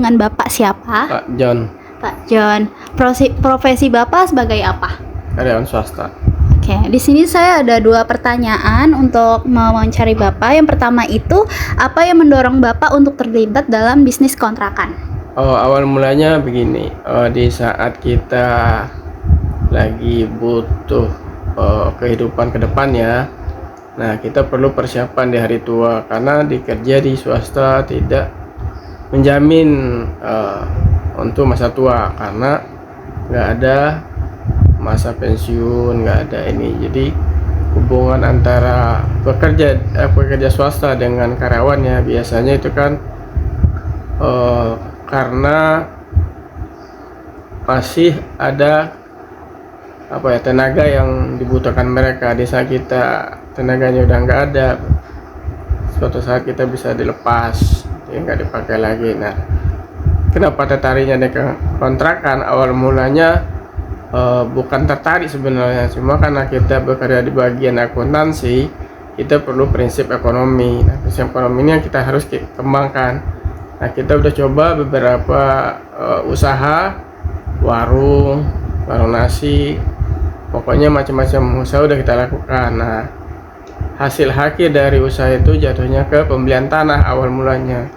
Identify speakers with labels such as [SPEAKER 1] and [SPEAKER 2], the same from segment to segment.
[SPEAKER 1] dengan Bapak siapa?
[SPEAKER 2] Pak John,
[SPEAKER 1] Pak John. Profesi Bapak sebagai apa?
[SPEAKER 2] karyawan swasta.
[SPEAKER 1] Oke, di sini saya ada 2 pertanyaan untuk mewawancari Bapak. Yang pertama itu, apa yang mendorong Bapak untuk terlibat dalam bisnis kontrakan?
[SPEAKER 2] Oh, awal mulanya begini. Di saat kita lagi butuh kehidupan ke depan ya. Nah, kita perlu persiapan di hari tua karena dikerja di swasta tidak menjamin untuk masa tua karena nggak ada masa pensiun, nggak ada ini. Jadi hubungan antara pekerja swasta dengan karyawannya biasanya itu kan karena masih ada tenaga yang dibutuhkan mereka. Di saat kita tenaganya udah nggak ada, suatu saat kita bisa dilepas, ya nggak dipakai lagi. Nah, kenapa tertariknya dengan kontrakan? Awal mulanya bukan tertarik sebenarnya, cuma karena kita bekerja di bagian akuntansi, kita perlu prinsip ekonomi. Nah, prinsip ekonomi ini yang kita harus kembangkan. Nah, kita udah coba beberapa usaha, warung nasi, pokoknya macam-macam usaha udah kita lakukan. Nah, hasil akhir dari usaha itu jatuhnya ke pembelian tanah. Awal mulanya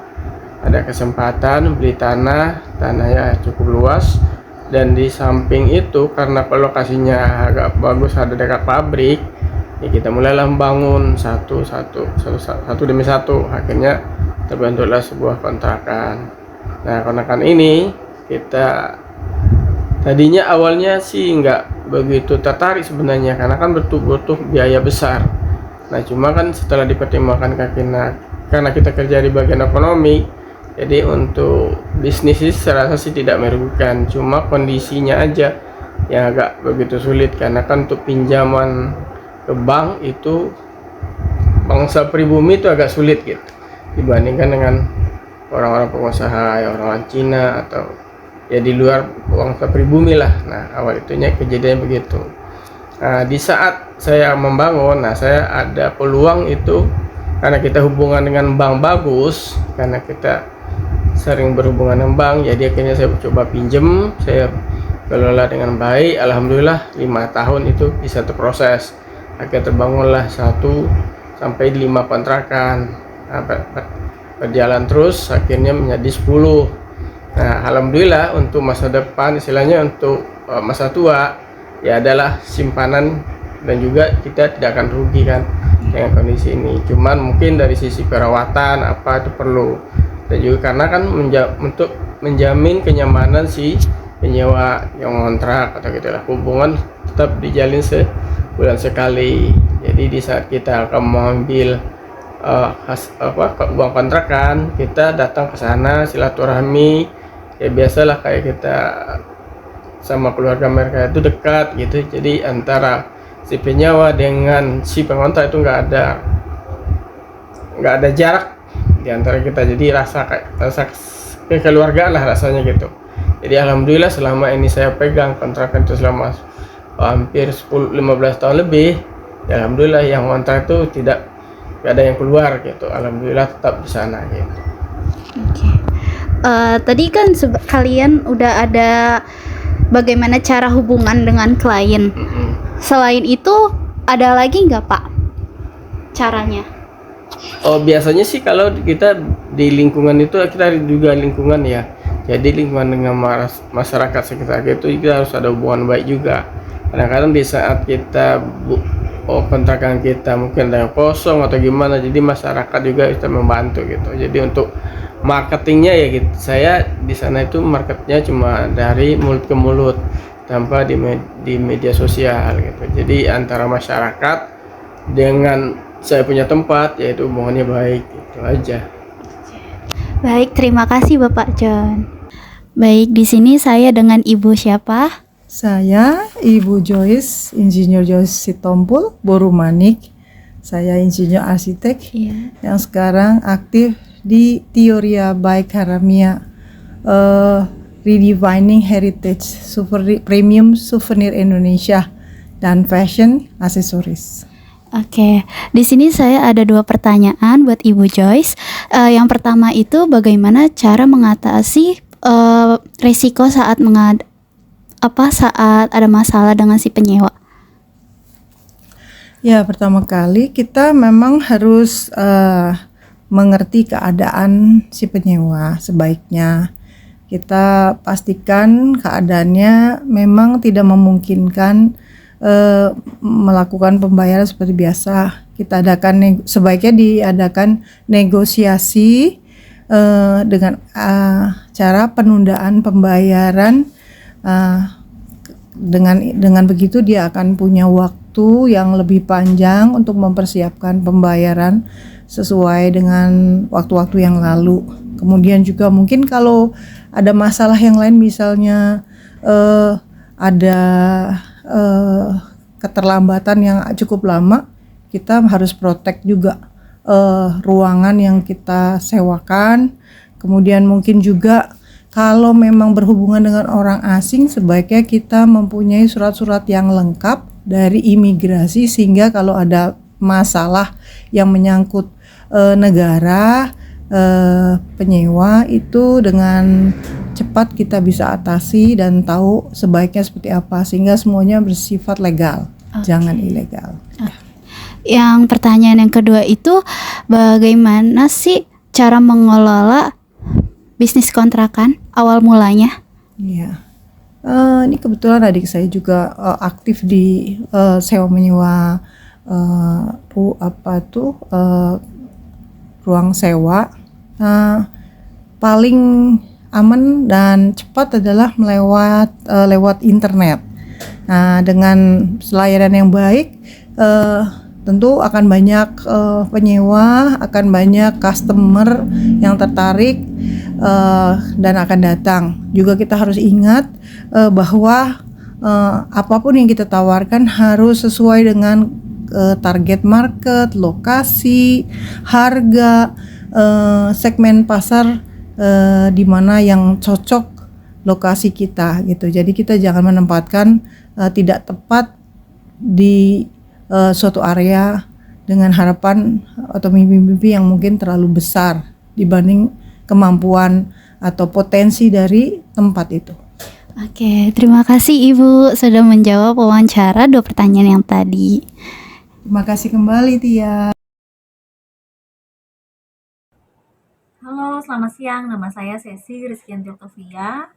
[SPEAKER 2] ada kesempatan beli tanahnya cukup luas, dan di samping itu karena lokasinya agak bagus, ada dekat pabrik, ya kita mulailah membangun satu demi satu. Akhirnya terbentuklah sebuah kontrakan. Nah, kontrakan ini kita tadinya awalnya sih nggak begitu tertarik sebenarnya karena kan butuh biaya besar. Nah, cuma kan setelah dipertimbangkan karena kita kerja di bagian ekonomi, jadi untuk bisnis sih saya rasa sih tidak merugikan, cuma kondisinya aja yang agak begitu sulit karena kan untuk pinjaman ke bank itu bangsa pribumi itu agak sulit gitu dibandingkan dengan orang-orang pengusaha ya orang Cina atau ya di luar bangsa pribumi lah. Nah, awal itunya kejadian begitu. Nah, di saat saya membangun, saya ada peluang itu karena kita hubungan dengan bank bagus, karena kita sering berhubungan dengan bank, jadi akhirnya saya coba pinjem, saya kelola dengan baik. Alhamdulillah 5 tahun itu bisa terproses. Akhirnya terbangunlah 1 sampai 5 kontrakan. Nah, berjalan terus akhirnya menjadi 10. Nah, alhamdulillah untuk masa depan, istilahnya untuk masa tua ya adalah simpanan, dan juga kita tidak akan rugi kan dengan kondisi ini. Cuman mungkin dari sisi perawatan apa itu perlu, dan juga karena kan untuk menjamin kenyamanan si penyewa yang ngontrak atau gitu lah, hubungan tetap dijalin sebulan sekali. Jadi di saat kita akan mengambil uang kontrakan, kita datang ke sana silaturahmi, ya biasalah kayak kita sama keluarga mereka itu dekat gitu. Jadi antara si penyewa dengan si pengontrak itu nggak ada jarak di antara kita, jadi rasa kekeluargaan lah rasanya gitu. Jadi alhamdulillah selama ini saya pegang kontrakan itu selama hampir 10-15 tahun lebih, ya alhamdulillah yang kontrak itu tidak ada yang keluar gitu, alhamdulillah tetap di sana gitu.
[SPEAKER 1] Oke. Tadi kan kalian udah ada bagaimana cara hubungan dengan klien. Selain itu ada lagi nggak Pak caranya?
[SPEAKER 2] Oh, biasanya sih kalau kita di lingkungan itu, kita juga lingkungan ya, jadi lingkungan dengan masyarakat sekitar itu juga harus ada hubungan baik juga. Kadang-kadang di saat kita kontrakan kita mungkin ada yang kosong atau gimana, jadi masyarakat juga bisa membantu gitu. Jadi untuk marketingnya ya gitu, saya di sana itu marketnya cuma dari mulut ke mulut tanpa di media sosial gitu. Jadi antara masyarakat dengan saya punya tempat, yaitu hubungannya baik, itu aja.
[SPEAKER 1] Baik, terima kasih Bapak John. Baik, di sini saya dengan Ibu siapa?
[SPEAKER 3] Saya Ibu Joyce, Insinyur Joyce Sitompul, Borumanik. Saya insinyur arsitek yang sekarang aktif di Teoria by Karamia, Redefining Heritage, Premium Souvenir Indonesia, dan Fashion Aksesoris.
[SPEAKER 1] Oke, di sini saya ada dua pertanyaan buat Ibu Joyce. Yang pertama itu bagaimana cara mengatasi risiko saat saat ada masalah dengan si penyewa?
[SPEAKER 3] Ya, pertama kali kita memang harus mengerti keadaan si penyewa. Sebaiknya kita pastikan keadaannya memang tidak memungkinkan melakukan pembayaran seperti biasa. Kita adakan sebaiknya diadakan negosiasi dengan cara penundaan pembayaran. Dengan begitu dia akan punya waktu yang lebih panjang untuk mempersiapkan pembayaran sesuai dengan waktu-waktu yang lalu. Kemudian juga mungkin kalau ada masalah yang lain, misalnya ada keterlambatan yang cukup lama, kita harus protect juga ruangan yang kita sewakan. Kemudian mungkin juga kalau memang berhubungan dengan orang asing, sebaiknya kita mempunyai surat-surat yang lengkap dari imigrasi, sehingga kalau ada masalah yang menyangkut negara penyewa itu dengan cepat kita bisa atasi dan tahu sebaiknya seperti apa, sehingga semuanya bersifat legal, jangan ilegal.
[SPEAKER 1] Yang pertanyaan yang kedua itu bagaimana sih cara mengelola bisnis kontrakan awal mulanya?
[SPEAKER 3] Iya, ini kebetulan adik saya juga aktif di sewa menyewa ruang sewa. Paling aman dan cepat adalah lewat internet. Nah, dengan layanan yang baik, tentu akan banyak penyewa, akan banyak customer yang tertarik dan akan datang. Juga kita harus ingat bahwa apapun yang kita tawarkan harus sesuai dengan target market, lokasi, harga, segmen pasar di mana yang cocok lokasi kita gitu. Jadi kita jangan menempatkan tidak tepat di suatu area dengan harapan atau mimpi-mimpi yang mungkin terlalu besar dibanding kemampuan atau potensi dari tempat itu.
[SPEAKER 1] Oke, terima kasih Ibu sudah menjawab wawancara 2 pertanyaan yang tadi.
[SPEAKER 3] Terima kasih kembali, Tia.
[SPEAKER 4] Halo, selamat siang. Nama saya Sesi Rizkyanti Octavia.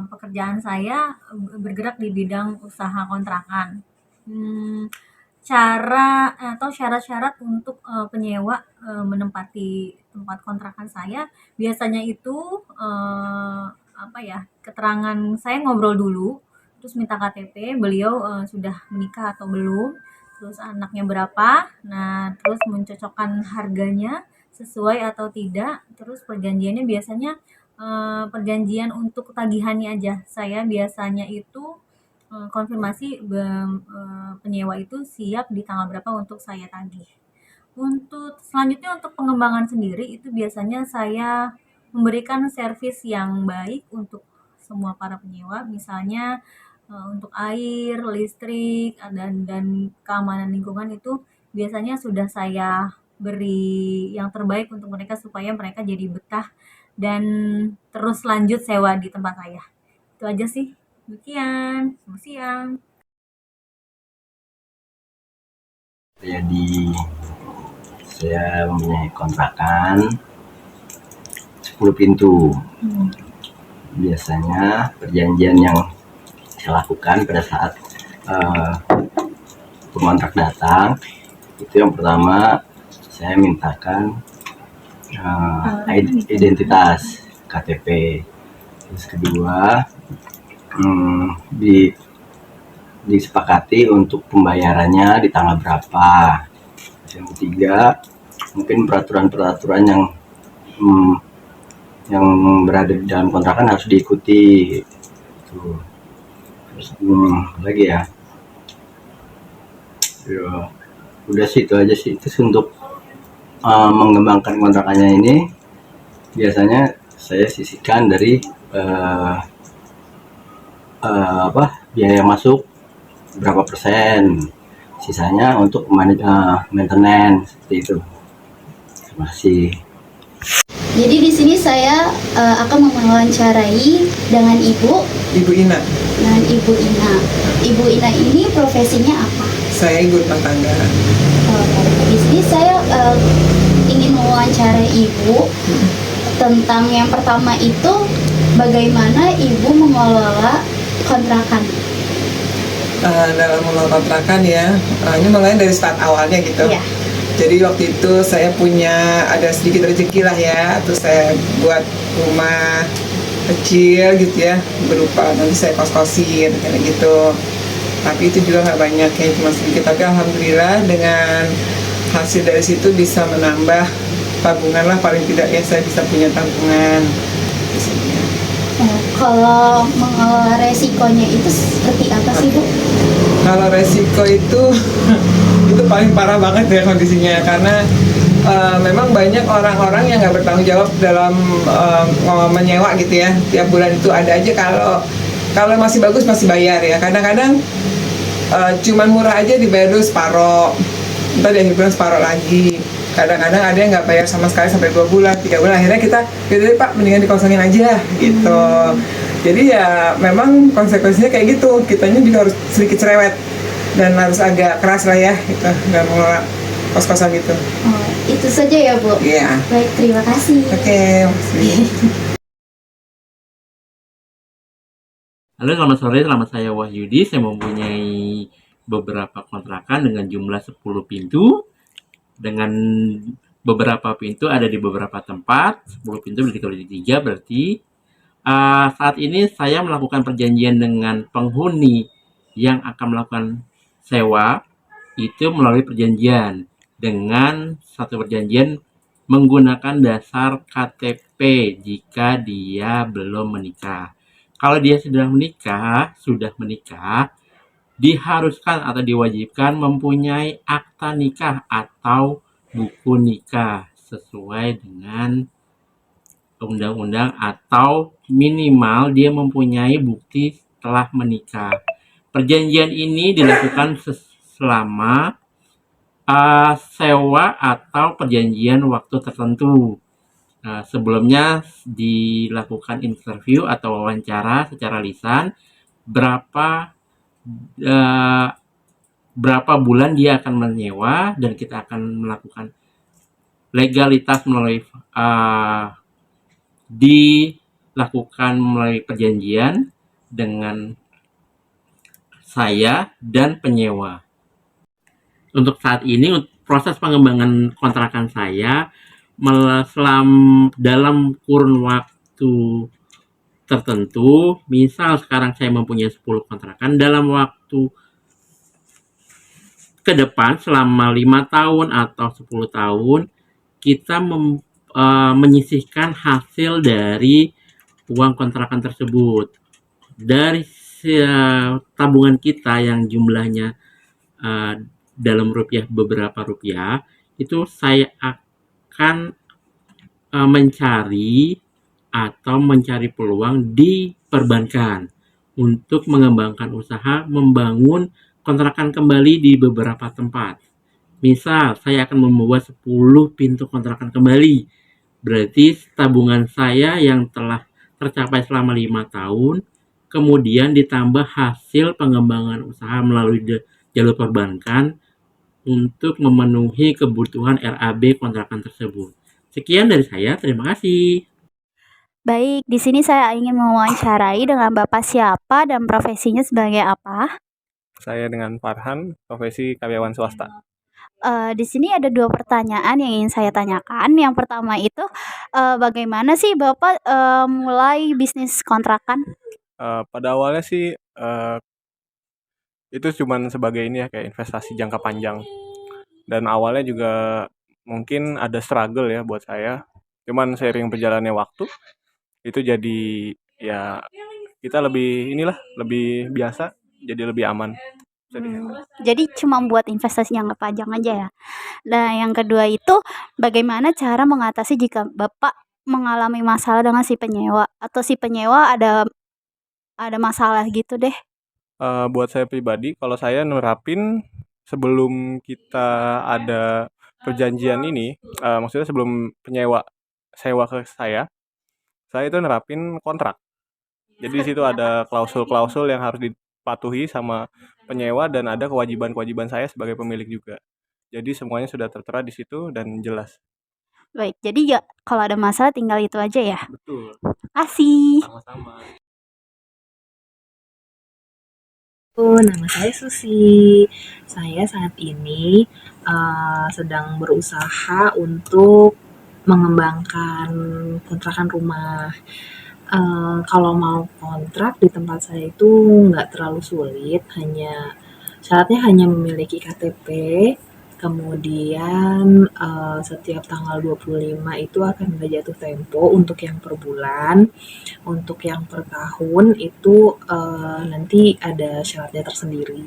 [SPEAKER 4] Pekerjaan saya bergerak di bidang usaha kontrakan. Cara atau syarat-syarat untuk penyewa menempati tempat kontrakan saya biasanya itu keterangan saya ngobrol dulu, terus minta KTP, beliau sudah menikah atau belum, terus anaknya berapa, nah terus mencocokkan harganya sesuai atau tidak, terus perjanjiannya biasanya perjanjian untuk tagihannya aja. Saya biasanya itu konfirmasi penyewa itu siap di tanggal berapa untuk saya tagih. Untuk selanjutnya untuk pengembangan sendiri itu biasanya saya memberikan servis yang baik untuk semua para penyewa, misalnya untuk air, listrik, dan keamanan lingkungan itu biasanya sudah saya beri yang terbaik untuk mereka supaya mereka jadi betah dan terus lanjut sewa di tempat saya. Itu aja sih. Demikian. Selamat siang.
[SPEAKER 5] Jadi saya mempunyai kontrakan 10 pintu. Biasanya perjanjian yang saya lakukan pada saat pengontrak datang itu yang pertama saya mintakan identitas KTP, terus kedua disepakati untuk pembayarannya di tanggal berapa, yang ketiga mungkin peraturan-peraturan yang berada di dalam kontrakan harus diikuti. Terus lagi ya, udah sih itu aja sih. Terus untuk mengembangkan kontrakannya ini biasanya saya sisihkan dari biaya masuk berapa persen, sisanya untuk maintenance seperti itu. Terima kasih.
[SPEAKER 1] Jadi di sini saya akan mewawancarai dengan
[SPEAKER 6] Ibu Ina,
[SPEAKER 1] dengan Ibu Ina. Ibu Ina ini profesinya apa?
[SPEAKER 6] saya ibu rumah tangga.
[SPEAKER 1] Di sini saya ingin mewawancarai Ibu tentang yang pertama itu bagaimana Ibu mengelola kontrakan.
[SPEAKER 6] Dalam mengelola kontrakan ya, ini mulai dari start awalnya gitu.
[SPEAKER 1] Iya.
[SPEAKER 6] Jadi waktu itu saya punya ada sedikit rezeki lah ya, terus saya buat rumah kecil gitu ya, berupa nanti saya kos-kosin kayak gitu. Tapi itu juga nggak banyak ya, cuma sedikit. Tapi alhamdulillah dengan hasil dari situ bisa menambah tabungan lah, paling tidak ya saya bisa punya tabungan di sini.
[SPEAKER 1] Kalau mengelola resikonya itu seperti apa sih Bu?
[SPEAKER 6] Kalau resiko itu itu paling parah banget ya kondisinya, karena memang banyak orang-orang yang nggak bertanggung jawab dalam menyewa gitu ya. Tiap bulan itu ada aja, kalau masih bagus masih bayar ya. Kadang-kadang cuman murah aja dibayar dulu separoh, ntar di akhir bulan separoh lagi. Kadang-kadang ada yang nggak bayar sama sekali sampai 2 bulan, 3 bulan. Akhirnya kita, yaudah deh Pak, mendingan dikosongin aja gitu. Jadi ya memang konsekuensinya kayak gitu. Kitanya juga harus sedikit cerewet dan harus agak keras lah ya gitu dalam mengelola kos-kosan gitu.
[SPEAKER 1] Oh, itu saja ya Bu?
[SPEAKER 6] Iya.
[SPEAKER 1] Baik, terima kasih.
[SPEAKER 6] Oke, makasih.
[SPEAKER 7] Halo, selamat sore. Selamat saya Wahyudi. Saya mempunyai beberapa kontrakan dengan jumlah 10 pintu. Dengan beberapa pintu ada di beberapa tempat. 10 pintu dikali 3 berarti. Saat ini saya melakukan perjanjian dengan penghuni yang akan melakukan sewa. Itu melalui perjanjian. Dengan satu perjanjian menggunakan dasar KTP jika dia belum menikah. Kalau dia sudah menikah, diharuskan atau diwajibkan mempunyai akta nikah atau buku nikah sesuai dengan undang-undang, atau minimal dia mempunyai bukti telah menikah. Perjanjian ini dilakukan selama sewa atau perjanjian waktu tertentu. Sebelumnya dilakukan interview atau wawancara secara lisan berapa bulan dia akan menyewa, dan kita akan melakukan legalitas melalui dilakukan melalui perjanjian dengan saya dan penyewa. Untuk saat ini proses pengembangan kontrakan saya dalam kurun waktu tertentu. Misal sekarang saya mempunyai 10 kontrakan, dalam waktu ke depan selama 5 tahun atau 10 tahun kita menyisihkan hasil dari uang kontrakan tersebut. Dari tabungan kita yang jumlahnya dalam rupiah beberapa rupiah, itu saya akan mencari peluang di perbankan untuk mengembangkan usaha membangun kontrakan kembali di beberapa tempat. Misal saya akan membuat 10 pintu kontrakan kembali. Berarti tabungan saya yang telah tercapai selama 5 tahun kemudian ditambah hasil pengembangan usaha melalui jalur perbankan untuk memenuhi kebutuhan RAB kontrakan tersebut. Sekian dari saya, terima kasih.
[SPEAKER 1] Baik, di sini saya ingin mewawancarai dengan Bapak siapa dan profesinya sebagai apa?
[SPEAKER 2] Saya dengan Farhan, profesi karyawan swasta.
[SPEAKER 1] Di sini ada 2 pertanyaan yang ingin saya tanyakan. Yang pertama itu, bagaimana sih Bapak mulai bisnis kontrakan?
[SPEAKER 2] Pada awalnya sih itu cuman sebagai ini ya, kayak investasi jangka panjang. Dan awalnya juga mungkin ada struggle ya buat saya. Cuman seiring berjalannya waktu itu jadi ya kita lebih biasa, jadi lebih aman.
[SPEAKER 1] Jadi cuma buat investasi jangka panjang aja ya. Nah, yang kedua itu bagaimana cara mengatasi jika Bapak mengalami masalah dengan si penyewa atau si penyewa ada masalah gitu deh?
[SPEAKER 2] Buat saya pribadi, kalau saya nerapin
[SPEAKER 8] sebelum kita ada perjanjian ini, maksudnya sebelum penyewa sewa ke saya itu nerapin kontrak. Jadi di situ ada klausul-klausul yang harus dipatuhi sama penyewa dan ada kewajiban-kewajiban saya sebagai pemilik juga. Jadi semuanya sudah tertera di situ dan jelas.
[SPEAKER 1] Baik, jadi ya kalau ada masalah tinggal itu aja ya.
[SPEAKER 8] Betul.
[SPEAKER 1] Kasih.
[SPEAKER 8] Sama-sama.
[SPEAKER 9] Nama saya Susi. Saya saat ini sedang berusaha untuk mengembangkan kontrakan rumah. Kalau mau kontrak di tempat saya itu nggak terlalu sulit, syaratnya hanya memiliki KTP, kemudian setiap tanggal 25 itu akan ada jatuh tempo untuk yang per bulan. Untuk yang per tahun itu nanti ada syaratnya tersendiri.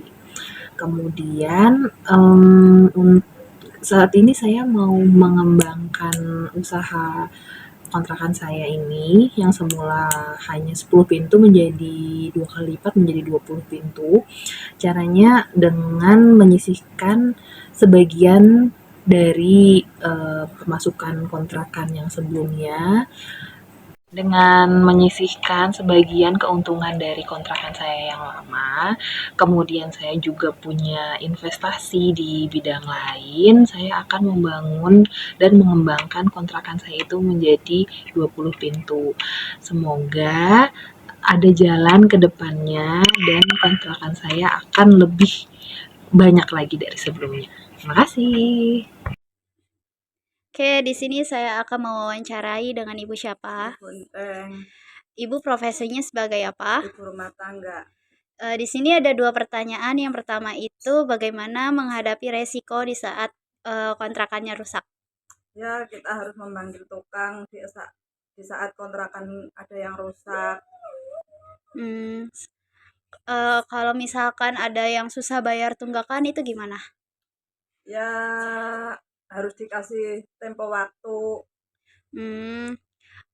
[SPEAKER 9] Kemudian saat ini saya mau mengembangkan usaha kontrakan saya ini yang semula hanya 10 pintu menjadi 2 kali lipat menjadi 20 pintu. Caranya dengan menyisihkan sebagian dari pemasukan kontrakan yang sebelumnya dengan menyisihkan sebagian keuntungan dari kontrakan saya yang lama, kemudian saya juga punya investasi di bidang lain, saya akan membangun dan mengembangkan kontrakan saya itu menjadi 20 pintu. Semoga ada jalan ke depannya dan kontrakan saya akan lebih banyak lagi dari sebelumnya. Terima kasih.
[SPEAKER 1] Oke, di sini saya akan mewawancarai dengan Ibu siapa? Ibu profesinya sebagai apa?
[SPEAKER 10] Ibu rumah tangga.
[SPEAKER 1] Di sini ada 2 pertanyaan. Yang pertama itu bagaimana menghadapi resiko di saat kontrakannya rusak?
[SPEAKER 10] Ya, kita harus memanggil tukang di saat kontrakan ada yang rusak.
[SPEAKER 1] Kalau misalkan ada yang susah bayar tunggakan itu gimana?
[SPEAKER 10] Ya, harus dikasih tempo waktu.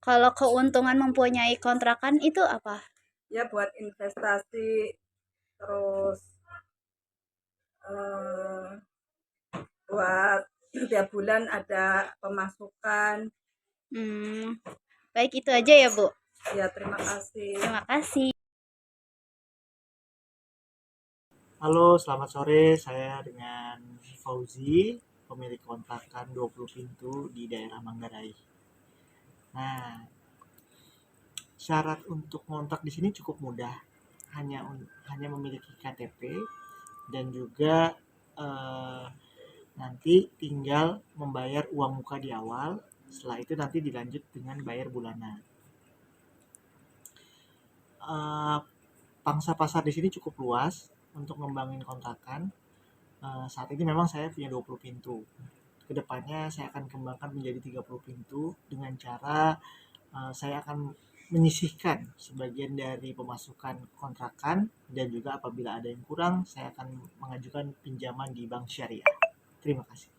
[SPEAKER 1] Kalau keuntungan mempunyai kontrakan itu apa?
[SPEAKER 10] Ya, buat investasi, terus buat tiap bulan ada pemasukan.
[SPEAKER 1] Baik, itu aja ya, Bu.
[SPEAKER 10] Ya, terima kasih.
[SPEAKER 1] Terima kasih.
[SPEAKER 11] Halo, selamat sore. Saya dengan Fauzi, pemilik kontrakan 20 pintu di daerah Manggarai. Nah, syarat untuk ngontrak di sini cukup mudah. Hanya memiliki KTP dan juga nanti tinggal membayar uang muka di awal. Setelah itu nanti dilanjut dengan bayar bulanan. Pangsa pasar di sini cukup luas untuk ngembangin kontrakan. Saat ini memang saya punya 20 pintu. Kedepannya saya akan kembangkan menjadi 30 pintu dengan cara saya akan menyisihkan sebagian dari pemasukan kontrakan dan juga apabila ada yang kurang saya akan mengajukan pinjaman di bank syariah. Terima kasih.